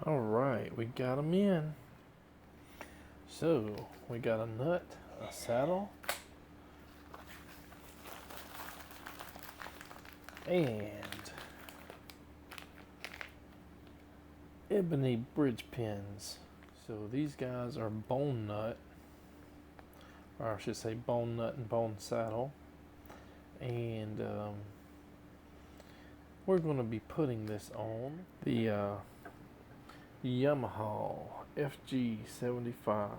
All right, we got them in. So we got a nut, a saddle, and ebony bridge pins. So these guys are bone nut, or I should say bone nut and bone saddle. And we're going to be putting this on the Yamaha FG-75.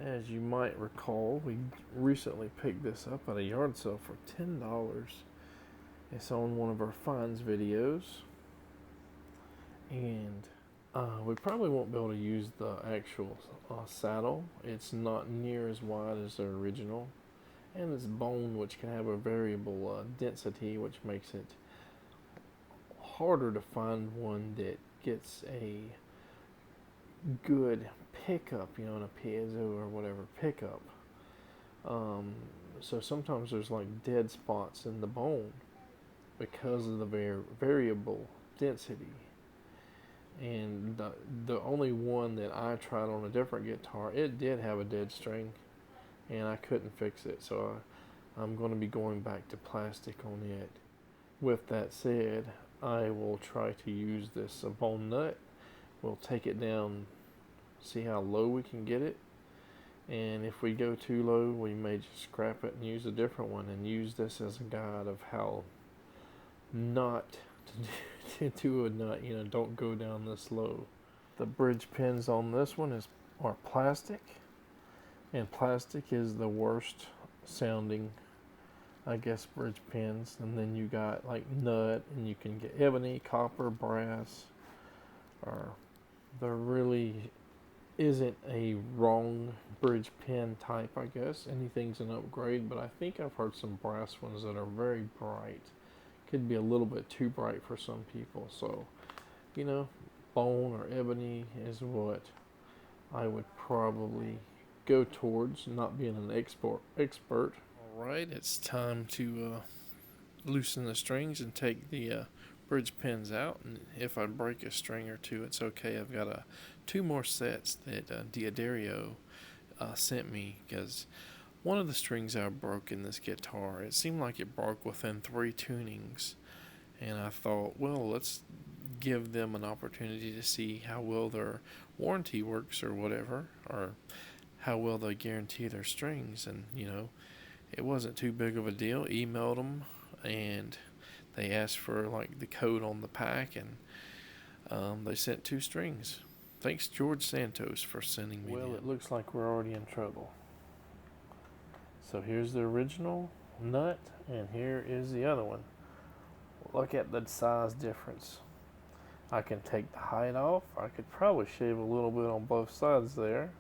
As you might recall, we recently picked this up at a yard sale for $10. It's on one of our finds videos, and we probably won't be able to use the actual saddle. It's not near as wide as the original, and it's bone, which can have a variable density, which makes it harder to find one that gets a good pickup, in a piezo or whatever pickup. So sometimes there's like dead spots in the bone because of the variable density. And the only one that I tried on a different guitar, it did have a dead string, and I couldn't fix it. So I'm going to be going back to plastic on it. With that said, I will try to use this bone nut. We'll take it down, see how low we can get it, and if we go too low, we may just scrap it and use a different one, and use this as a guide of how not to do a nut. Don't go down this low. The bridge pins on this one are plastic, and plastic is the worst sounding, I guess, bridge pins. And then you got like nut, and you can get ebony, copper, brass, or there really isn't a wrong bridge pin type, I guess. Anything's an upgrade, but I think I've heard some brass ones that are very bright. Could be a little bit too bright for some people. So, bone or ebony is what I would probably go towards, not being an expert. All right, it's time to loosen the strings and take the bridge pins out. And if I break a string or two, it's okay. I've got two more sets that Diodario sent me, because one of the strings I broke in this guitar, it seemed like it broke within 3 tunings. And I thought, well, let's give them an opportunity to see how well their warranty works or whatever, or how well they guarantee their strings. And, it wasn't too big of a deal. Emailed them, and they asked for like the code on the pack, and they sent 2 strings. Thanks, George Santos, for sending me. Well, it looks like we're already in trouble. So here's the original nut, and here is the other one. Look at the size difference. I can take the height off. I could probably shave a little bit on both sides there.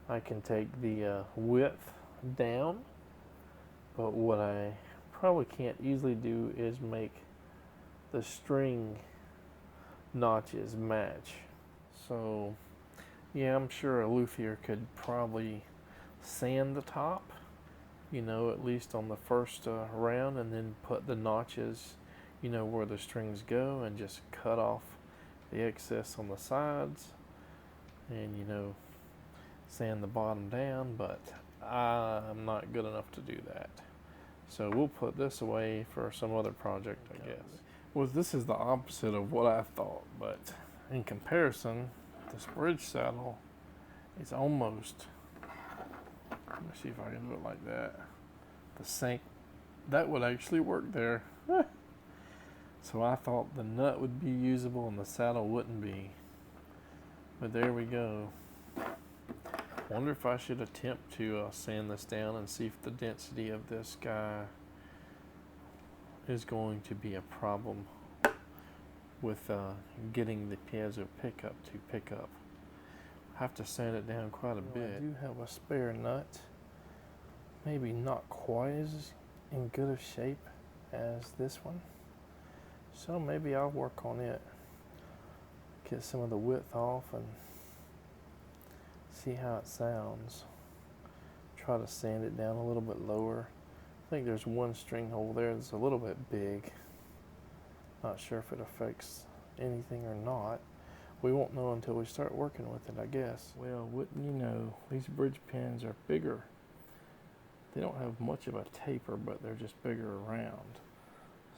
I can take the width down, but what I probably can't easily do is make the string notches match. So yeah, I'm sure a luthier could probably sand the top, at least on the first round, and then put the notches, where the strings go, and just cut off the excess on the sides, and sand the bottom down. But I'm not good enough to do that, so we'll put this away for some other project, I guess. Well, this is the opposite of what I thought, but in comparison, this bridge saddle is almost, let me see if I can do it like that, the same. That would actually work there. So I thought the nut would be usable and the saddle wouldn't be, but there we go. Wonder if I should attempt to sand this down and see if the density of this guy is going to be a problem with getting the piezo pickup to pick up. I have to sand it down quite a bit. I do have a spare nut, maybe not quite as in good of shape as this one, so maybe I'll work on it, get some of the width off and see how it sounds. Try to sand it down a little bit lower. I think there's one string hole there that's a little bit big. Not sure if it affects anything or not. We won't know until we start working with it, I guess. Well, wouldn't you know, these bridge pins are bigger. They don't have much of a taper, but they're just bigger around.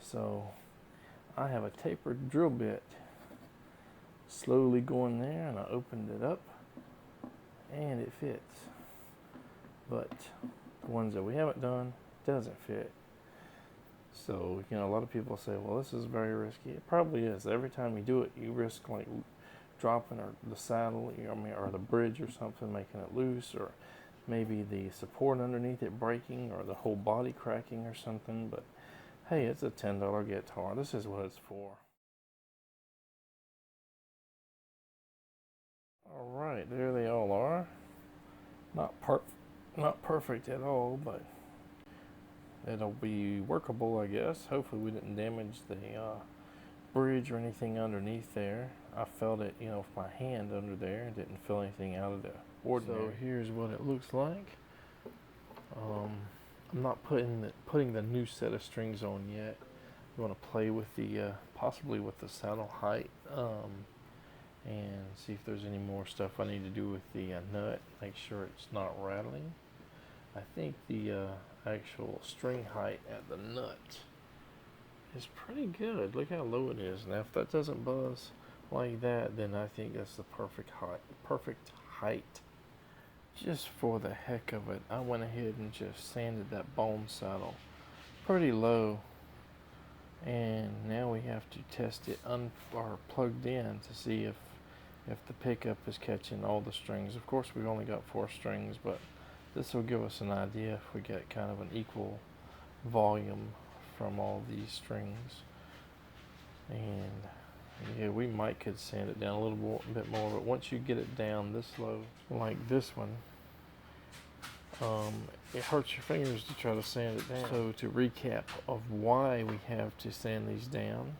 So I have a tapered drill bit slowly going there, and I opened it up and it fits. But the ones that we haven't done doesn't fit. So, you know, a lot of people say, well, this is very risky. It probably is. Every time you do it, you risk like dropping or the saddle, or the bridge or something, making it loose, or maybe the support underneath it breaking, or the whole body cracking or something. But hey, it's a $10 guitar. This is what it's for. All right, there they all are. Not perfect at all, but it'll be workable, I guess. Hopefully we didn't damage the bridge or anything underneath there. I felt it, you know, with my hand under there. Didn't feel anything out of the ordinary. So here's what it looks like. I'm not putting the new set of strings on yet. I'm going to play with the possibly with the saddle height, and see if there's any more stuff I need to do with the nut. Make sure it's not rattling. I think the actual string height at the nut is pretty good. Look how low it is. Now if that doesn't buzz like that, then I think that's the perfect height. Just for the heck of it, I went ahead and just sanded that bone saddle pretty low, and now we have to test it or plugged in to see if the pickup is catching all the strings. Of course, we've only got 4 strings, but this will give us an idea if we get kind of an equal volume from all these strings. And yeah, we could sand it down a little bit more, but once you get it down this low, like this one, it hurts your fingers to try to sand it down. So to recap of why we have to sand these down,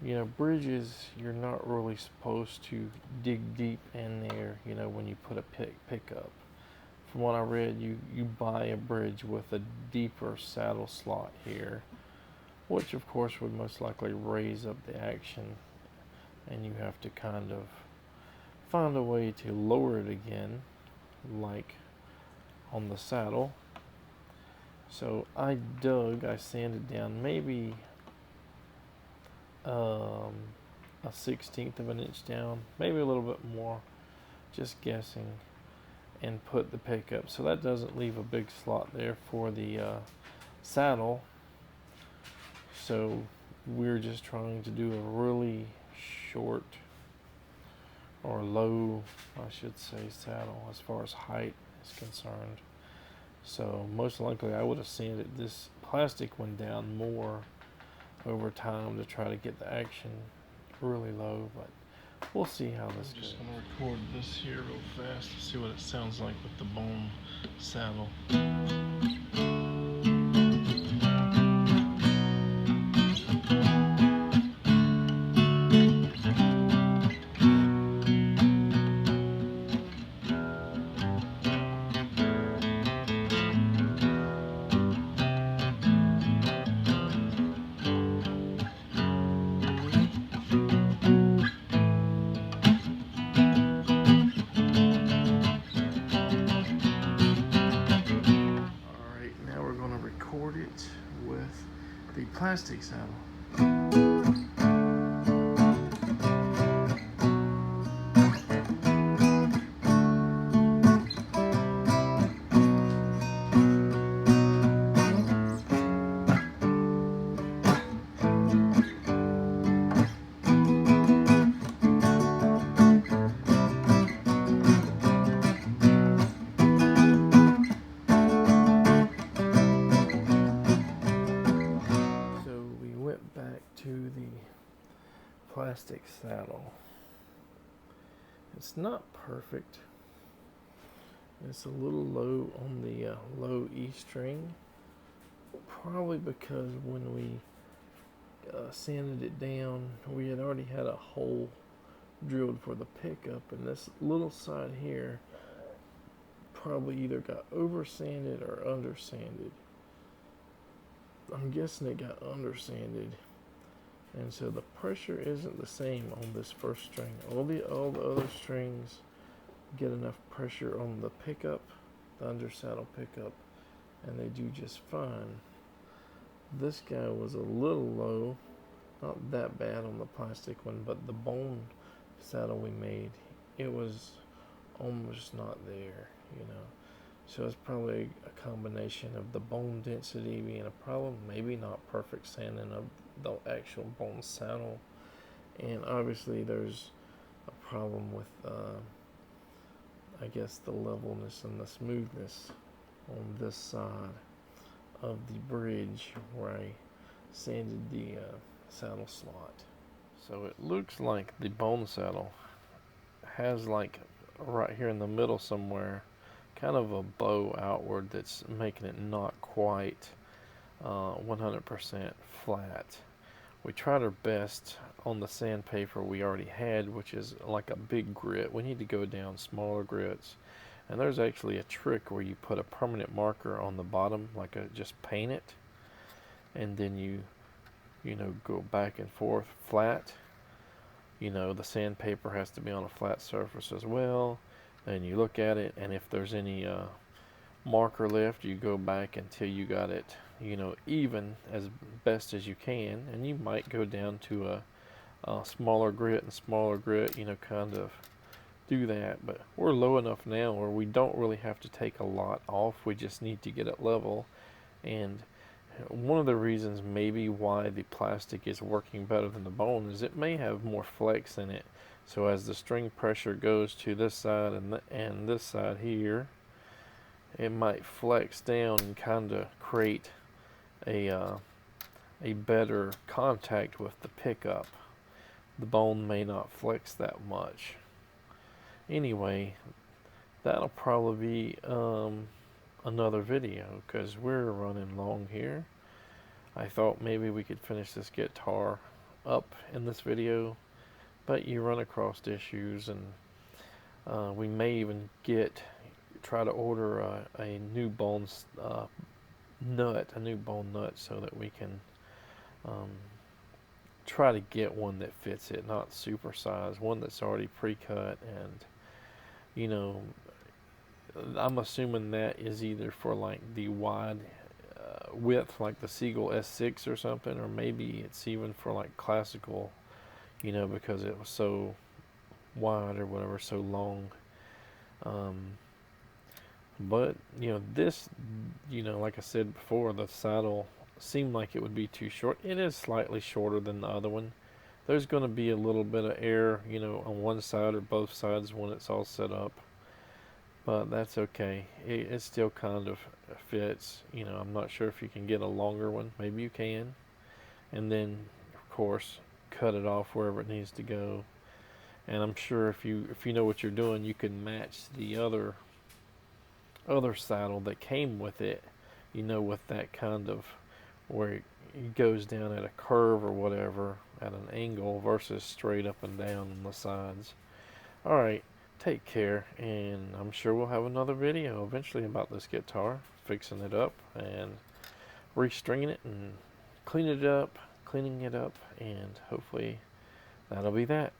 you know, bridges, you're not really supposed to dig deep in there, you know, when you put a pickup. From what I read, you buy a bridge with a deeper saddle slot here, which of course would most likely raise up the action, and you have to kind of find a way to lower it again, like on the saddle. So I sanded down maybe a 1/16 of an inch down, maybe a little bit more, just guessing, and put the pickup. So that doesn't leave a big slot there for the saddle. So we're just trying to do a really short or low, I should say, saddle as far as height is concerned. So most likely I would have sanded this plastic one down more over time to try to get the action really low, but we'll see how this goes. I'm just going to record this here real fast to see what it sounds like with the bone saddle. With the plastic saddle. To the plastic saddle. It's not perfect. It's a little low on the low E string, probably because when we sanded it down, we had already had a hole drilled for the pickup, and this little side here probably either got over sanded or under sanded. I'm guessing it got under sanded. And so the pressure isn't the same on this first string. All the other strings get enough pressure on the pickup, the undersaddle pickup, and they do just fine. This guy was a little low, not that bad on the plastic one, but the bone saddle we made, it was almost not there, you know. So it's probably a combination of the bone density being a problem, maybe not perfect sanding of the actual bone saddle, and obviously there's a problem with I guess the levelness and the smoothness on this side of the bridge where I sanded the saddle slot. So it looks like the bone saddle has, like right here in the middle somewhere, kind of a bow outward that's making it not quite 100% flat. We tried our best on the sandpaper we already had, which is like a big grit. We need to go down smaller grits. And there's actually a trick where you put a permanent marker on the bottom, like just paint it, and then you go back and forth flat. You know, the sandpaper has to be on a flat surface as well. And you look at it, and if there's any marker left, you go back until you got it, even as best as you can. And you might go down to a smaller grit and smaller grit, kind of do that. But we're low enough now where we don't really have to take a lot off. We just need to get it level. And one of the reasons maybe why the plastic is working better than the bone is it may have more flex in it. So as the string pressure goes to this side and this side here, it might flex down and kind of create a better contact with the pickup. The bone may not flex that much. Anyway, that'll probably be another video because we're running long here. I thought maybe we could finish this guitar up in this video, but you run across issues, and we may even try to order a new bone nut, so that we can try to get one that fits it, not super size, one that's already pre-cut. And I'm assuming that is either for like the wide width, like the Seagull S6 or something, or maybe it's even for like classical, because it was so wide or whatever, so long. But this, like I said before, the saddle seemed like it would be too short. It is slightly shorter than the other one. There's going to be a little bit of air, on one side or both sides when it's all set up. But that's okay. It still kind of fits. I'm not sure if you can get a longer one. Maybe you can. And then, of course, cut it off wherever it needs to go. And I'm sure if you know what you're doing, you can match the other saddle that came with it, with that kind of where it goes down at a curve or whatever at an angle versus straight up and down on the sides. Alright, take care, and I'm sure we'll have another video eventually about this guitar, fixing it up and restringing it and cleaning it up, and hopefully that'll be that.